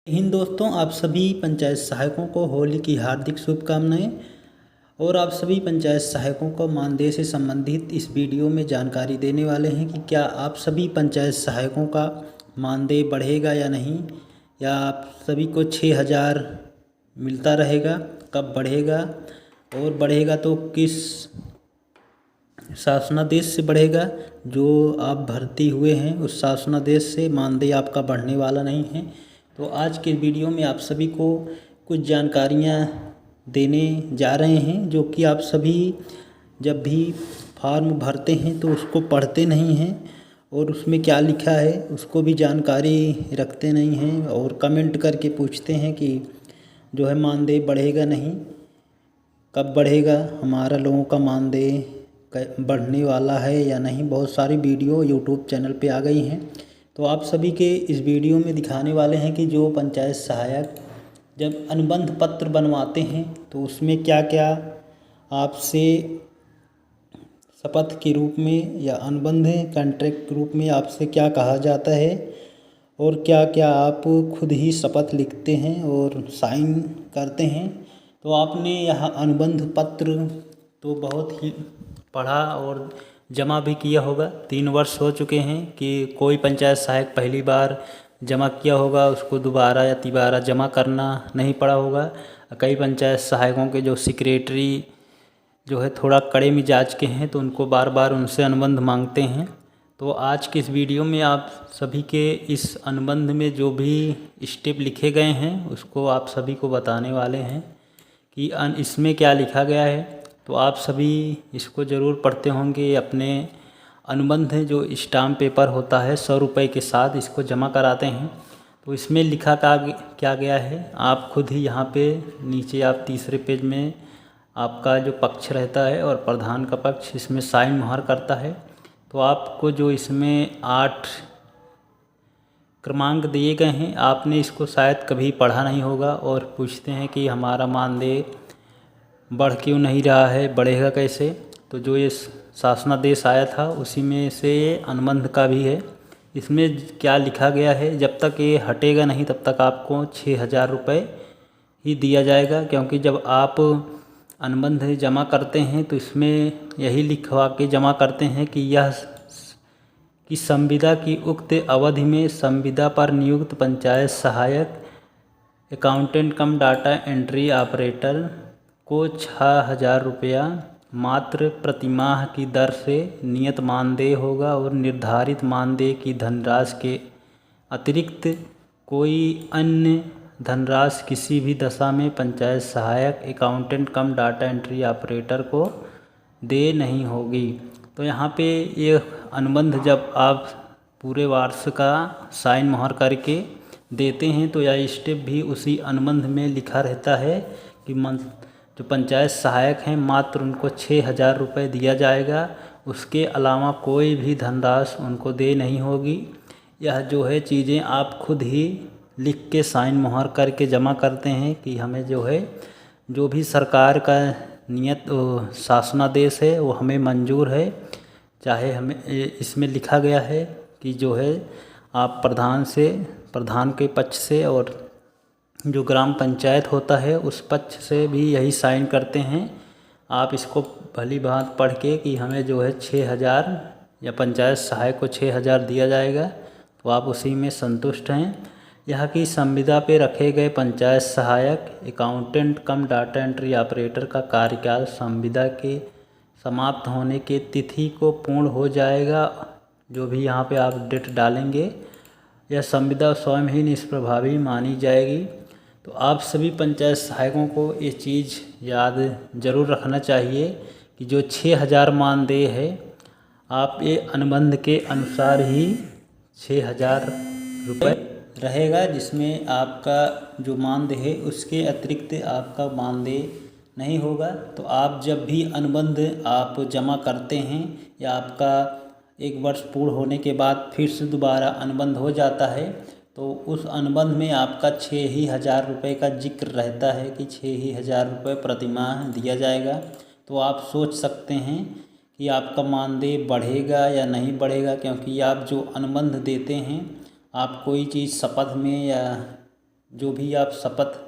हिंद दोस्तों, आप सभी पंचायत सहायकों को होली की हार्दिक शुभकामनाएं। और आप सभी पंचायत सहायकों को मानदेय से संबंधित इस वीडियो में जानकारी देने वाले हैं कि क्या आप सभी पंचायत सहायकों का मानदेय बढ़ेगा या नहीं, या आप सभी को 6,000 मिलता रहेगा, कब बढ़ेगा और बढ़ेगा तो किस शासनादेश से बढ़ेगा। जो आप भर्ती हुए हैं उस शासनादेश से मानदेय आपका बढ़ने वाला नहीं है। तो आज के वीडियो में आप सभी को कुछ जानकारियाँ देने जा रहे हैं, जो कि आप सभी जब भी फॉर्म भरते हैं तो उसको पढ़ते नहीं हैं और उसमें क्या लिखा है उसको भी जानकारी रखते नहीं हैं, और कमेंट करके पूछते हैं कि जो है मानदेय बढ़ेगा नहीं, कब बढ़ेगा, हमारा लोगों का मानदेय बढ़ने वाला है या नहीं। बहुत सारी वीडियो यूट्यूब चैनल पे आ गई हैं। तो आप सभी के इस वीडियो में दिखाने वाले हैं कि जो पंचायत सहायक जब अनुबंध पत्र बनवाते हैं तो उसमें क्या क्या आपसे शपथ के रूप में या अनुबंध कॉन्ट्रैक्ट के रूप में आपसे क्या कहा जाता है, और क्या क्या आप खुद ही शपथ लिखते हैं और साइन करते हैं। तो आपने यह अनुबंध पत्र तो बहुत ही पढ़ा और जमा भी किया होगा। 3 वर्ष हो चुके हैं कि कोई पंचायत सहायक पहली बार जमा किया होगा, उसको दोबारा या तिबारा जमा करना नहीं पड़ा होगा। कई पंचायत सहायकों के जो सेक्रेटरी जो है थोड़ा कड़े मिजाज के हैं, तो उनको बार बार उनसे अनुबंध मांगते हैं। तो आज के इस वीडियो में आप सभी के इस अनुबंध में जो भी स्टेप लिखे गए हैं उसको आप सभी को बताने वाले हैं कि इसमें क्या लिखा गया है। तो आप सभी इसको ज़रूर पढ़ते होंगे। अपने अनुबंध जो स्टाम्प पेपर होता है 100 रुपये के साथ इसको जमा कराते हैं। तो इसमें लिखा क्या गया है आप खुद ही यहाँ पे नीचे आप तीसरे पेज में आपका जो पक्ष रहता है और प्रधान का पक्ष इसमें साइन मुहर करता है। तो आपको जो इसमें 8 क्रमांक दिए गए हैं, आपने इसको शायद कभी पढ़ा नहीं होगा और पूछते हैं कि हमारा मानदेय बढ़ क्यों नहीं रहा है, बढ़ेगा कैसे। तो जो ये शासनादेश आया था उसी में से ये अनुबंध का भी है। इसमें क्या लिखा गया है, जब तक ये हटेगा नहीं तब तक आपको 6,000 रुपये ही दिया जाएगा। क्योंकि जब आप अनुबंध जमा करते हैं तो इसमें यही लिखवा के जमा करते हैं कि यह कि संविदा की उक्त अवधि में संविदा पर नियुक्त पंचायत सहायक, अकाउंटेंट कम डाटा एंट्री ऑपरेटर को 6,000 रुपया मात्र प्रतिमाह की दर से नियत मानदेय होगा, और निर्धारित मानदेय की धनराशि के अतिरिक्त कोई अन्य धनराशि किसी भी दशा में पंचायत सहायक, अकाउंटेंट कम डाटा एंट्री ऑपरेटर को दे नहीं होगी। तो यहाँ पे ये अनुबंध जब आप पूरे वर्ष का साइन मोहर करके देते हैं तो यह स्टेप भी उसी अनुबंध में लिखा रहता है कि जो पंचायत सहायक हैं मात्र उनको 6,000 रुपये दिया जाएगा, उसके अलावा कोई भी धनराशि उनको दे नहीं होगी। यह जो है चीज़ें आप खुद ही लिख के साइन मोहर करके जमा करते हैं कि हमें जो है जो भी सरकार का नियत शासनादेश है वो हमें मंजूर है। चाहे हमें इसमें लिखा गया है कि जो है आप प्रधान के पक्ष से और जो ग्राम पंचायत होता है उस पक्ष से भी यही साइन करते हैं। आप इसको भली भांति पढ़ के कि हमें जो है 6,000 या पंचायत सहायक को 6,000 दिया जाएगा, तो आप उसी में संतुष्ट हैं। यह कि संविदा पे रखे गए पंचायत सहायक, अकाउंटेंट कम डाटा एंट्री ऑपरेटर का कार्यकाल संविदा के समाप्त होने के तिथि को पूर्ण हो जाएगा। जो भी यहाँ पे आप डेट डालेंगे यह संविदा स्वयं ही निष्प्रभावी मानी जाएगी। तो आप सभी पंचायत सहायकों को ये चीज़ याद ज़रूर रखना चाहिए कि जो 6,000 मानदेय है आप ये अनुबंध के अनुसार ही 6,000 रुपये रहेगा, जिसमें आपका जो मानदेय है उसके अतिरिक्त आपका मानदेय नहीं होगा। तो आप जब भी अनुबंध आप जमा करते हैं या आपका 1 वर्ष पूर्ण होने के बाद फिर से दोबारा अनुबंध हो जाता है तो उस अनुबंध में आपका 6,000 रुपये का जिक्र रहता है कि 6,000 रुपये प्रतिमाह दिया जाएगा। तो आप सोच सकते हैं कि आपका मानदेय बढ़ेगा या नहीं बढ़ेगा, क्योंकि आप जो अनुबंध देते हैं आप कोई चीज़ शपथ में या जो भी आप शपथ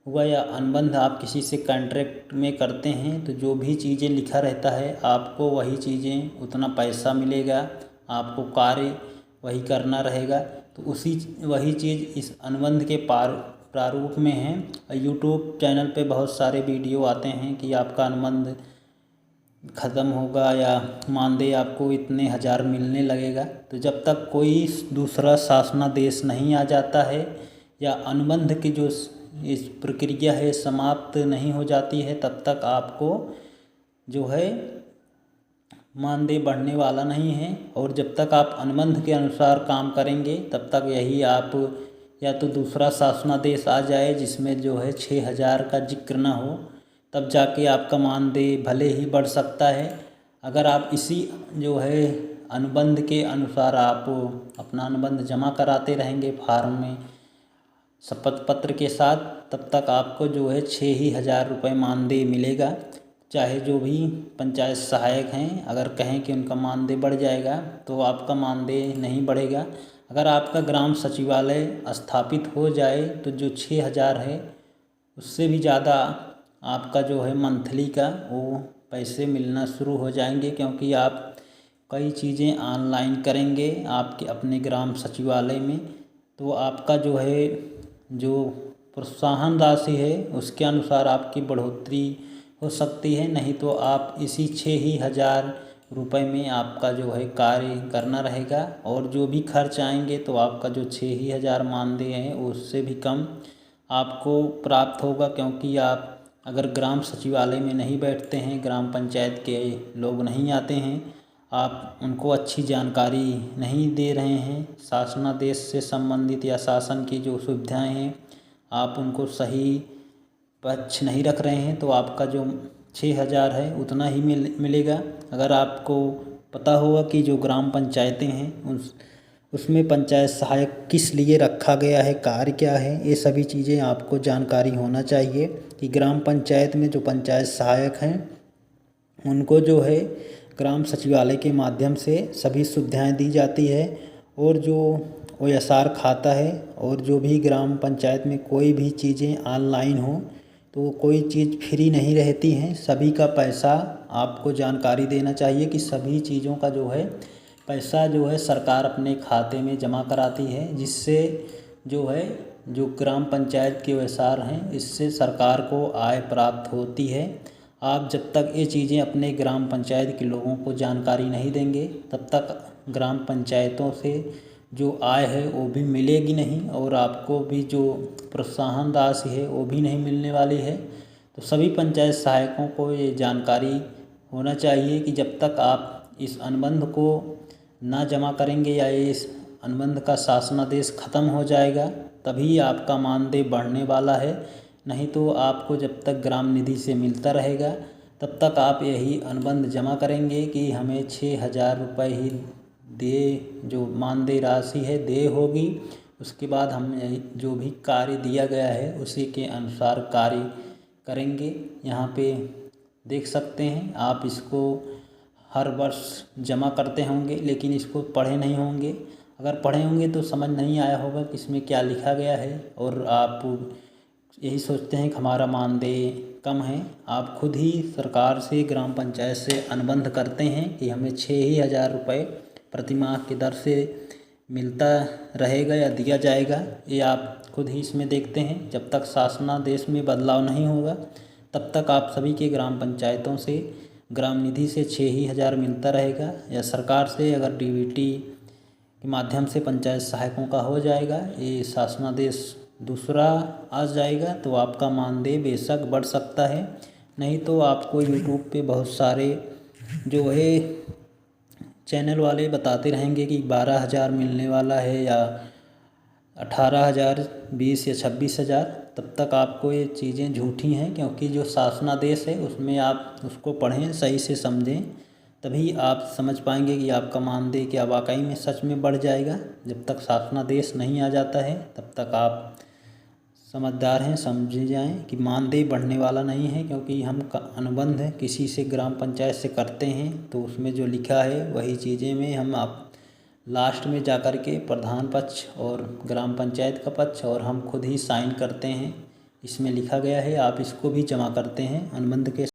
हुआ या अनुबंध आप किसी से कॉन्ट्रैक्ट में करते हैं तो जो भी चीज़ें लिखा रहता है आपको वही चीज़ें उतना पैसा मिलेगा, आपको कार्य वही करना रहेगा। तो वही चीज़ इस अनुबंध के प्रारूप में है। यूट्यूब चैनल पे बहुत सारे वीडियो आते हैं कि आपका अनुबंध ख़त्म होगा या मानदेय आपको इतने हज़ार मिलने लगेगा। तो जब तक कोई दूसरा शासनादेश नहीं आ जाता है या अनुबंध की जो इस प्रक्रिया है समाप्त नहीं हो जाती है तब तक आपको जो है मानदेय बढ़ने वाला नहीं है। और जब तक आप अनुबंध के अनुसार काम करेंगे तब तक यही आप या तो दूसरा शासनादेश आ जाए जिसमें जो है 6,000 का जिक्र ना हो, तब जाके आपका मानदेय भले ही बढ़ सकता है। अगर आप इसी जो है अनुबंध के अनुसार आप अपना अनुबंध जमा कराते रहेंगे फार्म में शपथ पत्र के साथ, तब तक आपको जो है 6,000 रुपये मानदेय मिलेगा। चाहे जो भी पंचायत सहायक हैं अगर कहें कि उनका मानदेय बढ़ जाएगा तो आपका मानदेय नहीं बढ़ेगा। अगर आपका ग्राम सचिवालय स्थापित हो जाए तो जो 6,000 है उससे भी ज़्यादा आपका जो है मंथली का वो पैसे मिलना शुरू हो जाएंगे, क्योंकि आप कई चीज़ें ऑनलाइन करेंगे आपके अपने ग्राम सचिवालय में। तो आपका जो है जो प्रोत्साहन राशि है उसके अनुसार आपकी बढ़ोतरी हो सकती है, नहीं तो आप इसी 6,000 रुपये में आपका जो है कार्य करना रहेगा। और जो भी खर्च आएंगे तो आपका जो 6,000 मानदेय है उससे भी कम आपको प्राप्त होगा, क्योंकि आप अगर ग्राम सचिवालय में नहीं बैठते हैं, ग्राम पंचायत के लोग नहीं आते हैं, आप उनको अच्छी जानकारी नहीं दे रहे हैं शासनादेश से संबंधित या शासन की जो सुविधाएं हैं आप उनको सही पक्ष नहीं रख रहे हैं, तो आपका जो 6,000 है उतना ही मिलेगा। अगर आपको पता होगा कि जो ग्राम पंचायतें हैं उसमें पंचायत सहायक किस लिए रखा गया है, कार्य क्या है, ये सभी चीज़ें आपको जानकारी होना चाहिए कि ग्राम पंचायत में जो पंचायत सहायक हैं उनको जो है ग्राम सचिवालय के माध्यम से सभी सुविधाएं दी जाती है। और जो OSR खाता है और जो भी ग्राम पंचायत में कोई भी चीज़ें ऑनलाइन हो तो कोई चीज़ फ्री नहीं रहती हैं, सभी का पैसा आपको जानकारी देना चाहिए कि सभी चीज़ों का जो है पैसा जो है सरकार अपने खाते में जमा कराती है, जिससे जो है जो ग्राम पंचायत के OSR हैं इससे सरकार को आय प्राप्त होती है। आप जब तक ये चीज़ें अपने ग्राम पंचायत के लोगों को जानकारी नहीं देंगे तब तक ग्राम पंचायतों से जो आय है वो भी मिलेगी नहीं और आपको भी जो प्रोत्साहन राशि है वो भी नहीं मिलने वाली है। तो सभी पंचायत सहायकों को ये जानकारी होना चाहिए कि जब तक आप इस अनुबंध को ना जमा करेंगे या इस अनुबंध का शासनादेश ख़त्म हो जाएगा तभी आपका मानदेय बढ़ने वाला है, नहीं तो आपको जब तक ग्राम निधि से मिलता रहेगा तब तक आप यही अनुबंध जमा करेंगे कि हमें 6,000 रुपये ही दे जो मानदेय राशि है दे होगी, उसके बाद हम जो भी कार्य दिया गया है उसी के अनुसार कार्य करेंगे। यहाँ पे देख सकते हैं आप इसको हर वर्ष जमा करते होंगे लेकिन इसको पढ़े नहीं होंगे। अगर पढ़े होंगे तो समझ नहीं आया होगा कि इसमें क्या लिखा गया है और आप यही सोचते हैं कि हमारा मानदेय कम है। आप खुद ही सरकार से ग्राम पंचायत से अनुबंध करते हैं कि हमें 6,000 रुपये प्रति माह की दर से मिलता रहेगा या दिया जाएगा, ये आप खुद ही इसमें देखते हैं। जब तक शासनादेश में बदलाव नहीं होगा तब तक आप सभी के ग्राम पंचायतों से ग्राम निधि से 6,000 मिलता रहेगा, या सरकार से अगर DBT के माध्यम से पंचायत सहायकों का हो जाएगा, ये शासनादेश दूसरा आ जाएगा तो आपका मानदेय बेशक बढ़ सकता है। नहीं तो आपको यूट्यूब पे बहुत सारे जो है चैनल वाले बताते रहेंगे कि 12,000 मिलने वाला है या 18,000, 20 या 26,000, तब तक आपको ये चीज़ें झूठी हैं, क्योंकि जो शासनादेश है उसमें आप उसको पढ़ें, सही से समझें, तभी आप समझ पाएंगे कि आपका मानदेय क्या वाकई में सच में बढ़ जाएगा। जब तक शासनादेश नहीं आ जाता है तब तक आप समझदार हैं, समझे जाएं कि मानदेय बढ़ने वाला नहीं है, क्योंकि हम अनुबंध किसी से ग्राम पंचायत से करते हैं तो उसमें जो लिखा है वही चीज़ें में हम आप लास्ट में जाकर के प्रधान पक्ष और ग्राम पंचायत का पक्ष और हम खुद ही साइन करते हैं। इसमें लिखा गया है, आप इसको भी जमा करते हैं अनुबंध के